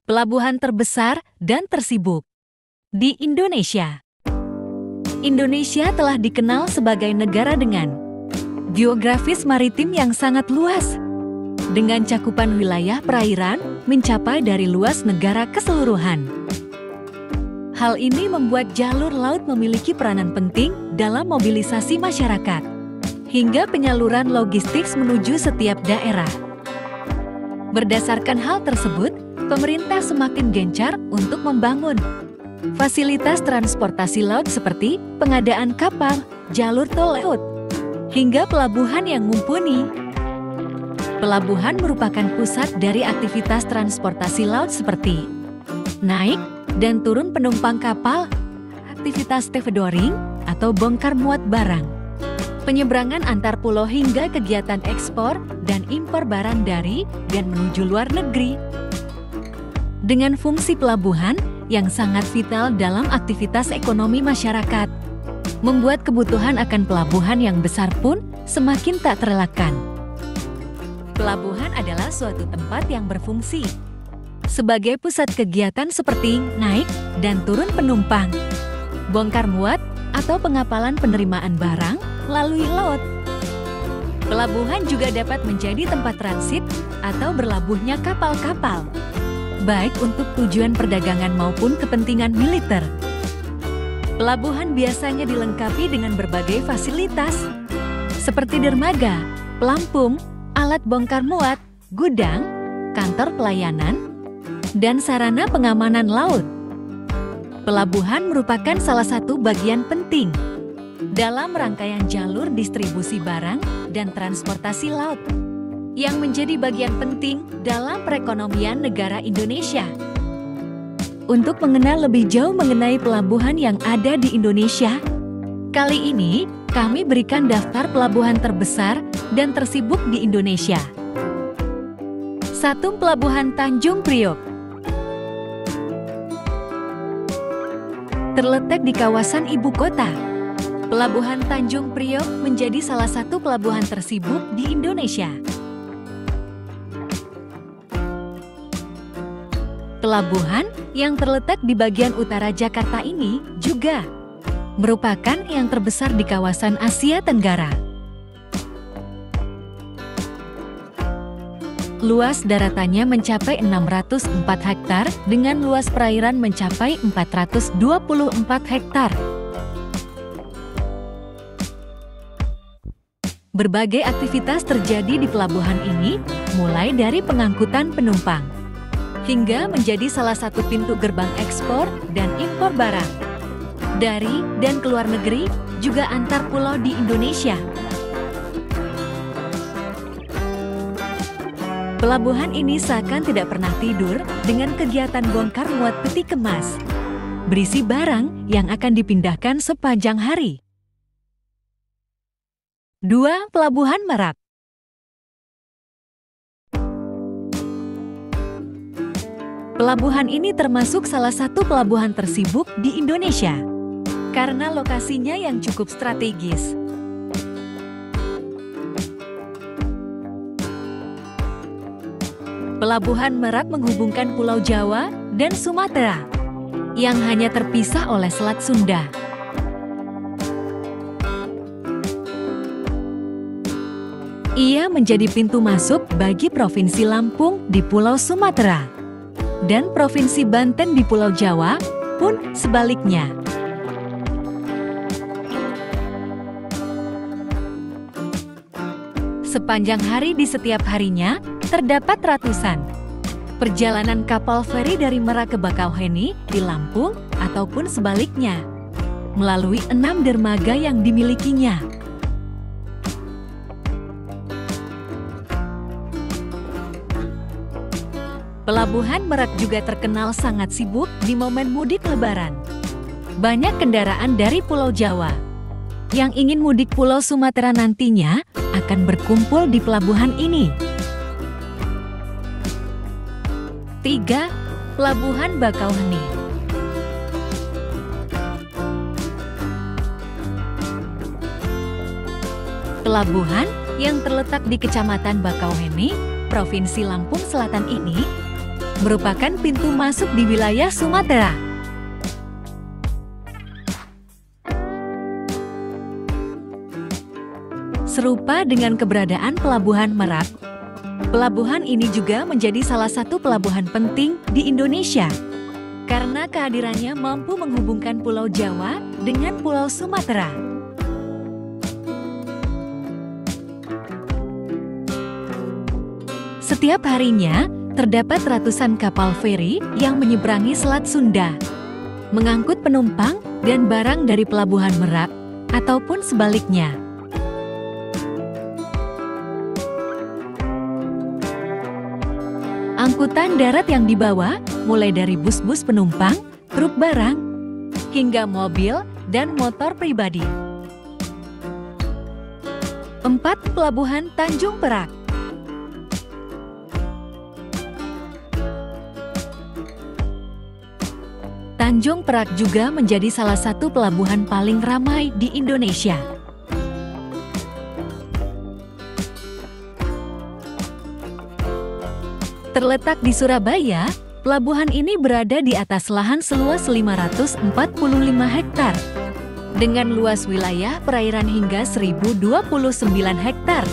Pelabuhan terbesar dan tersibuk di Indonesia. Indonesia telah dikenal sebagai negara dengan geografis maritim yang sangat luas, dengan cakupan wilayah perairan mencapai dari luas negara keseluruhan. Hal ini membuat jalur laut memiliki peranan penting dalam mobilisasi masyarakat, hingga penyaluran logistik menuju setiap daerah. Berdasarkan hal tersebut, pemerintah semakin gencar untuk membangun fasilitas transportasi laut seperti pengadaan kapal, jalur tol laut, hingga pelabuhan yang mumpuni. Pelabuhan merupakan pusat dari aktivitas transportasi laut seperti naik dan turun penumpang kapal, aktivitas stevedoring atau bongkar muat barang, penyeberangan antar pulau hingga kegiatan ekspor dan impor barang dari dan menuju luar negeri. Dengan fungsi pelabuhan yang sangat vital dalam aktivitas ekonomi masyarakat, membuat kebutuhan akan pelabuhan yang besar pun semakin tak terelakkan. Pelabuhan adalah suatu tempat yang berfungsi sebagai pusat kegiatan seperti naik dan turun penumpang, bongkar muat atau pengapalan penerimaan barang melalui laut. Pelabuhan juga dapat menjadi tempat transit atau berlabuhnya kapal-kapal, baik untuk tujuan perdagangan maupun kepentingan militer. Pelabuhan biasanya dilengkapi dengan berbagai fasilitas, seperti dermaga, pelampung, alat bongkar muat, gudang, kantor pelayanan, dan sarana pengamanan laut. Pelabuhan merupakan salah satu bagian penting dalam rangkaian jalur distribusi barang dan transportasi laut, yang menjadi bagian penting dalam perekonomian negara Indonesia. Untuk mengenal lebih jauh mengenai pelabuhan yang ada di Indonesia, kali ini kami berikan daftar pelabuhan terbesar dan tersibuk di Indonesia. 1. Pelabuhan Tanjung Priok. Terletak di kawasan ibu kota, Pelabuhan Tanjung Priok menjadi salah satu pelabuhan tersibuk di Indonesia. Pelabuhan yang terletak di bagian utara Jakarta ini juga merupakan yang terbesar di kawasan Asia Tenggara. Luas daratannya mencapai 604 hektar dengan luas perairan mencapai 424 hektar. Berbagai aktivitas terjadi di pelabuhan ini, mulai dari pengangkutan penumpang hingga menjadi salah satu pintu gerbang ekspor dan impor barang dari dan keluar negeri, juga antar pulau di Indonesia. Pelabuhan ini seakan tidak pernah tidur dengan kegiatan bongkar muat peti kemas, berisi barang yang akan dipindahkan sepanjang hari. 2. Pelabuhan Merak. Pelabuhan ini termasuk salah satu pelabuhan tersibuk di Indonesia karena lokasinya yang cukup strategis. Pelabuhan Merak menghubungkan Pulau Jawa dan Sumatera yang hanya terpisah oleh Selat Sunda. Ia menjadi pintu masuk bagi Provinsi Lampung di Pulau Sumatera dan Provinsi Banten di Pulau Jawa pun sebaliknya. Sepanjang hari di setiap harinya, terdapat ratusan perjalanan kapal feri dari Merak ke Bakauheni di Lampung ataupun sebaliknya, melalui 6 dermaga yang dimilikinya. Pelabuhan Merak juga terkenal sangat sibuk di momen mudik Lebaran. Banyak kendaraan dari Pulau Jawa yang ingin mudik Pulau Sumatera nantinya akan berkumpul di pelabuhan ini. 3. Pelabuhan Bakauheni. Pelabuhan yang terletak di Kecamatan Bakauheni, Provinsi Lampung Selatan ini merupakan pintu masuk di wilayah Sumatera. Serupa dengan keberadaan Pelabuhan Merak, pelabuhan ini juga menjadi salah satu pelabuhan penting di Indonesia karena kehadirannya mampu menghubungkan Pulau Jawa dengan Pulau Sumatera. Setiap harinya, terdapat ratusan kapal feri yang menyeberangi Selat Sunda, mengangkut penumpang dan barang dari Pelabuhan Merak ataupun sebaliknya. Angkutan darat yang dibawa mulai dari bus-bus penumpang, truk barang, hingga mobil dan motor pribadi. 4. Pelabuhan Tanjung Perak. Tanjung Perak juga menjadi salah satu pelabuhan paling ramai di Indonesia. Terletak di Surabaya, pelabuhan ini berada di atas lahan seluas 545 hektar, dengan luas wilayah perairan hingga 1029 hektar.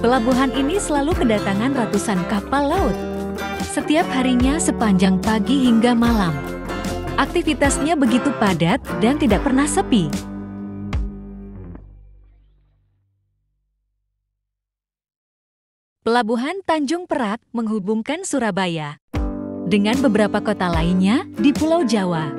Pelabuhan ini selalu kedatangan ratusan kapal laut, setiap harinya sepanjang pagi hingga malam. Aktivitasnya begitu padat dan tidak pernah sepi. Pelabuhan Tanjung Perak menghubungkan Surabaya dengan beberapa kota lainnya di Pulau Jawa.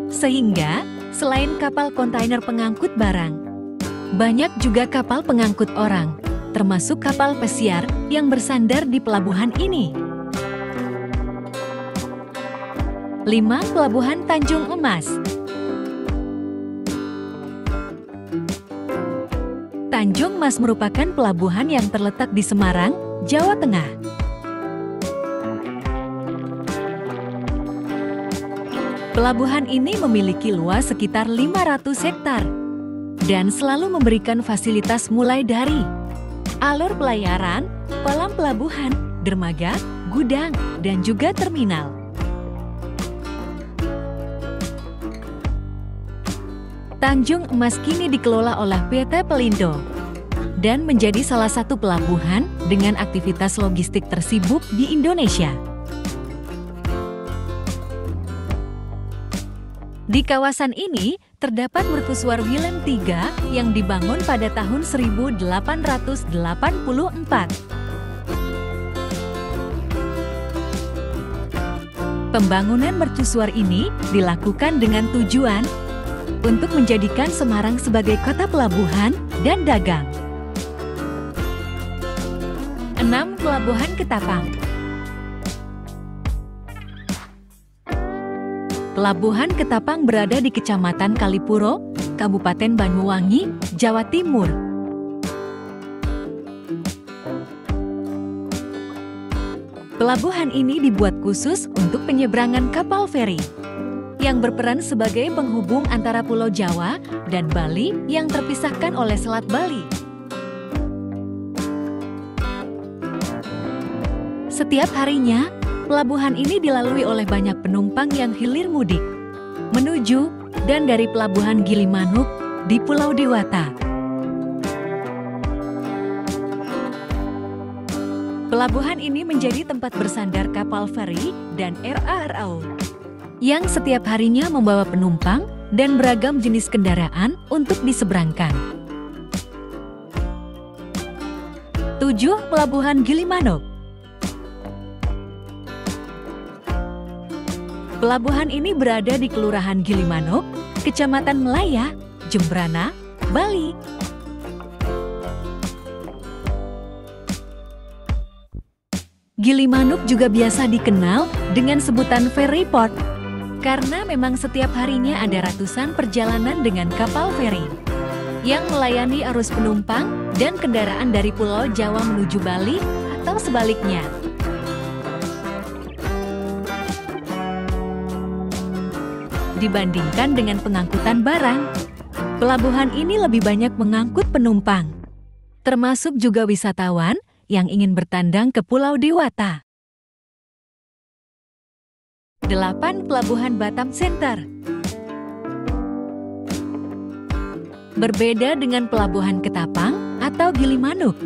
Sehingga, selain kapal kontainer pengangkut barang, banyak juga kapal pengangkut orang, termasuk kapal pesiar yang bersandar di pelabuhan ini. 5. Pelabuhan Tanjung Emas. Tanjung Mas merupakan pelabuhan yang terletak di Semarang, Jawa Tengah. Pelabuhan ini memiliki luas sekitar 500 hektar dan selalu memberikan fasilitas mulai dari alur pelayaran, kolam pelabuhan, dermaga, gudang, dan juga terminal. Tanjung Emas kini dikelola oleh PT Pelindo dan menjadi salah satu pelabuhan dengan aktivitas logistik tersibuk di Indonesia. Di kawasan ini terdapat mercusuar Willem III yang dibangun pada tahun 1884. Pembangunan mercusuar ini dilakukan dengan tujuan untuk menjadikan Semarang sebagai kota pelabuhan dan dagang. 6. Pelabuhan Ketapang. Pelabuhan Ketapang berada di Kecamatan Kalipuro, Kabupaten Banyuwangi, Jawa Timur. Pelabuhan ini dibuat khusus untuk penyeberangan kapal feri yang berperan sebagai penghubung antara Pulau Jawa dan Bali yang terpisahkan oleh Selat Bali. Setiap harinya, pelabuhan ini dilalui oleh banyak penumpang yang hilir mudik, menuju dan dari Pelabuhan Gilimanuk di Pulau Dewata. Pelabuhan ini menjadi tempat bersandar kapal feri dan RA-RAO yang setiap harinya membawa penumpang dan beragam jenis kendaraan untuk diseberangkan. 7. Pelabuhan Gilimanuk. Pelabuhan ini berada di Kelurahan Gilimanuk, Kecamatan Melaya, Jembrana, Bali. Gilimanuk juga biasa dikenal dengan sebutan ferry port, karena memang setiap harinya ada ratusan perjalanan dengan kapal feri yang melayani arus penumpang dan kendaraan dari Pulau Jawa menuju Bali atau sebaliknya. dibandingkan dengan pengangkutan barang. Pelabuhan ini lebih banyak mengangkut penumpang, termasuk juga wisatawan yang ingin bertandang ke Pulau Dewata. 8. Pelabuhan Batam Center. Berbeda dengan Pelabuhan Ketapang atau Gilimanuk,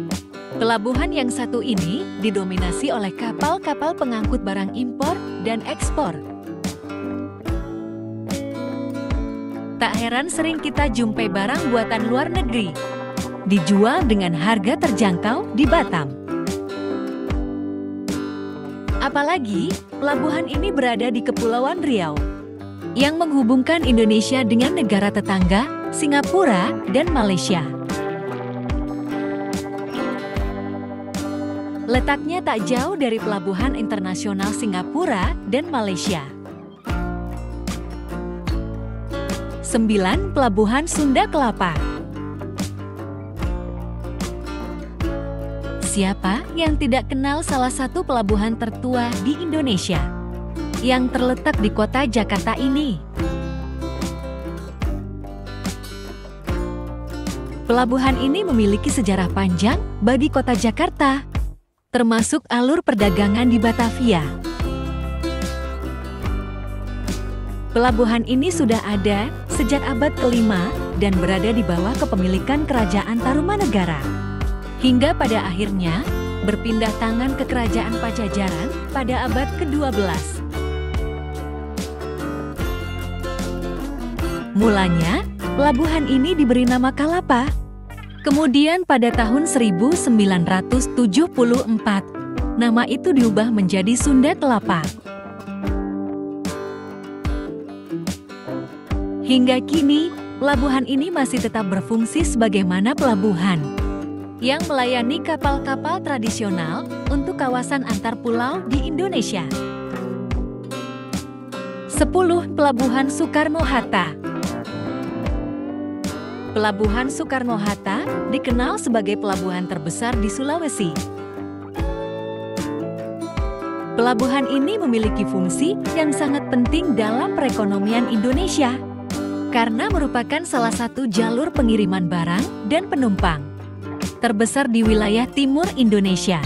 pelabuhan yang satu ini didominasi oleh kapal-kapal pengangkut barang impor dan ekspor. Tak heran sering kita jumpai barang buatan luar negeri dijual dengan harga terjangkau di Batam. Apalagi, pelabuhan ini berada di Kepulauan Riau, yang menghubungkan Indonesia dengan negara tetangga, Singapura dan Malaysia. Letaknya tak jauh dari Pelabuhan Internasional Singapura dan Malaysia. 9. Pelabuhan Sunda Kelapa. Siapa yang tidak kenal salah satu pelabuhan tertua di Indonesia yang terletak di kota Jakarta ini? Pelabuhan ini memiliki sejarah panjang bagi kota Jakarta, termasuk alur perdagangan di Batavia. Pelabuhan ini sudah ada sejak abad ke-5 dan berada di bawah kepemilikan Kerajaan Tarumanegara, hingga pada akhirnya berpindah tangan ke Kerajaan Pajajaran pada abad ke-12. Mulanya, pelabuhan ini diberi nama Kalapa. Kemudian pada tahun 1974, nama itu diubah menjadi Sunda Kelapa. Hingga kini, pelabuhan ini masih tetap berfungsi sebagaimana pelabuhan yang melayani kapal-kapal tradisional untuk kawasan antar pulau di Indonesia. 10. Pelabuhan Soekarno-Hatta. Pelabuhan Soekarno-Hatta dikenal sebagai pelabuhan terbesar di Sulawesi. Pelabuhan ini memiliki fungsi yang sangat penting dalam perekonomian Indonesia karena merupakan salah satu jalur pengiriman barang dan penumpang terbesar di wilayah timur Indonesia.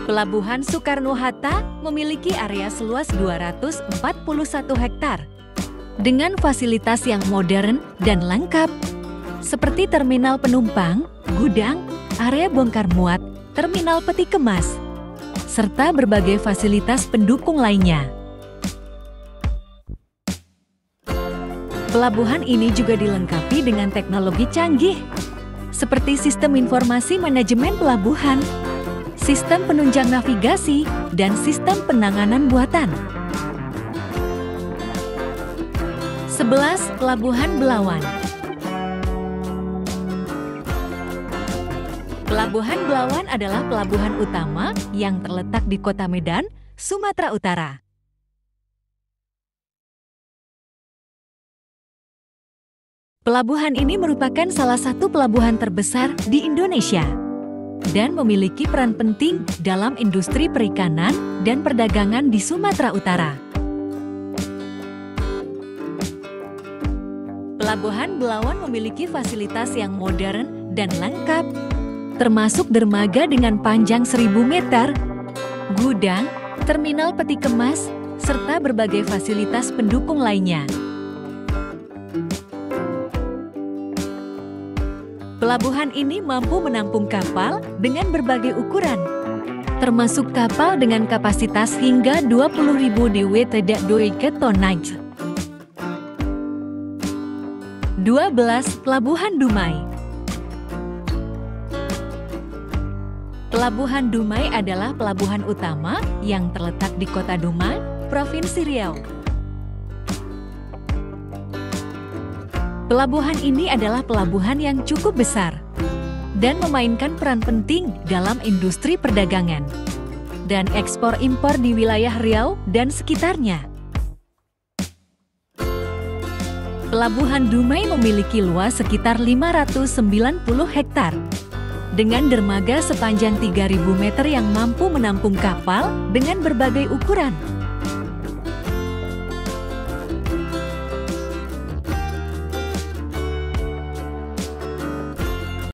Pelabuhan Soekarno-Hatta memiliki area seluas 241 hektar dengan fasilitas yang modern dan lengkap, seperti terminal penumpang, gudang, area bongkar muat, terminal peti kemas, serta berbagai fasilitas pendukung lainnya. Pelabuhan ini juga dilengkapi dengan teknologi canggih, seperti sistem informasi manajemen pelabuhan, sistem penunjang navigasi, dan sistem penanganan buatan. 11. Pelabuhan Belawan. Pelabuhan Belawan adalah pelabuhan utama yang terletak di Kota Medan, Sumatera Utara. Pelabuhan ini merupakan salah satu pelabuhan terbesar di Indonesia dan memiliki peran penting dalam industri perikanan dan perdagangan di Sumatera Utara. Pelabuhan Belawan memiliki fasilitas yang modern dan lengkap, termasuk dermaga dengan panjang 1.000 meter, gudang, terminal peti kemas, serta berbagai fasilitas pendukung lainnya. Pelabuhan ini mampu menampung kapal dengan berbagai ukuran, termasuk kapal dengan kapasitas hingga 20.000 dwt tonnage. 12. Pelabuhan Dumai. Pelabuhan Dumai adalah pelabuhan utama yang terletak di Kota Dumai, Provinsi Riau. Pelabuhan ini adalah pelabuhan yang cukup besar dan memainkan peran penting dalam industri perdagangan dan ekspor-impor di wilayah Riau dan sekitarnya. Pelabuhan Dumai memiliki luas sekitar 590 hektar, dengan dermaga sepanjang 3.000 meter yang mampu menampung kapal dengan berbagai ukuran.